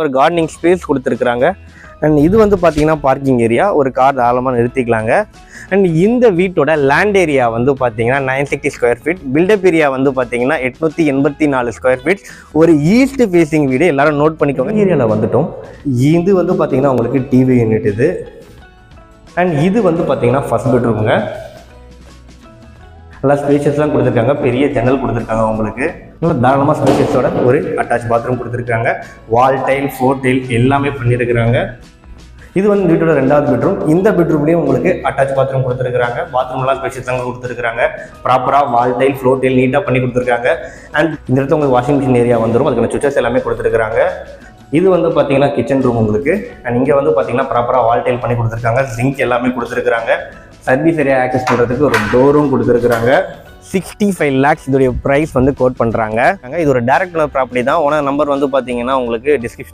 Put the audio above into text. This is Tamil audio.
ஒரு கார்டனிங் ஸ்பேஸ் கொடுத்துருக்குறாங்க. அண்ட் இது வந்து பார்த்தீங்கன்னா பார்க்கிங் ஏரியா, ஒரு கார் தாராளமாக நிறுத்திக்கலாங்க. அண்ட் இந்த வீட்டோட லேண்ட் ஏரியா வந்து பார்த்தீங்கன்னா 960 ஸ்கொயர் ஃபீட், பில்டப் ஏரியா வந்து பார்த்தீங்கன்னா 884 ஸ்கொயர் ஃபீட், ஒரு ஈஸ்ட் ஃபேஸிங் வீடு. எல்லாரும் நோட் பண்ணிக்கோங்க. ஏரியாவில் வந்துட்டோம். இது வந்து பார்த்தீங்கன்னா உங்களுக்கு டிவி யூனிட் இது. அண்ட் இது வந்து பார்த்தீங்கன்னா ஃபர்ஸ்ட் பெட்ரூமுங்க. நல்லா ஸ்பேஷியஸ்லாம் கொடுத்துருக்காங்க, பெரிய ஜன்னல் கொடுத்துருக்காங்க. உங்களுக்கு நல்லா தாராளமாக ஸ்பேஷியஸோட ஒரு அட்டாச் பாத்ரூம் கொடுத்துருக்காங்க. வால் டைல், ஃபோர் டைல் எல்லாமே பண்ணியிருக்கிறாங்க. இது வந்து வீட்டோட 2வது பெட்ரூம். இந்த பெட்ரூம்லேயும் உங்களுக்கு அட்டாச் பாத்ரூம் கொடுத்துருக்காங்க. பாத்ரூம்லாம் ஸ்பேஷியஸாக கொடுத்துருக்காங்க. ப்ராப்பராக வால் டைல், ஃப்ளோர் டைல் நீட்டாக பண்ணி கொடுத்துருக்காங்க. அண்ட் இந்த இடத்துல உங்களுக்கு வாஷிங் மிஷின் ஏரியா வந்துடும். அதுக்கான சுவிச்சஸ் எல்லாமே கொடுத்துருக்காங்க. இது வந்து பார்த்தீங்கன்னா கிச்சன் ரூம் உங்களுக்கு. அண்ட் இங்கே வந்து பார்த்தீங்கன்னா ப்ராப்பராக வால் டைல் பண்ணி கொடுத்துருக்காங்க. ஜிங்க் எல்லாமே கொடுத்துருக்காங்க. சர்வீஸ் ஏரியா ஆக்சஸ் பண்ணுறதுக்கு ஒரு டோரும் கொடுத்துருக்காங்க. 65 lakhs இதோடைய ப்ரைஸ் வந்து கோட் பண்ணுறாங்க. இது ஒரு டைரக்ட் ஓனர் ப்ராப்பர்ட்டி தான். ஓனர் நம்பர் வந்து பார்த்தீங்கன்னா உங்களுக்கு டிஸ்கிரிப்ஷன்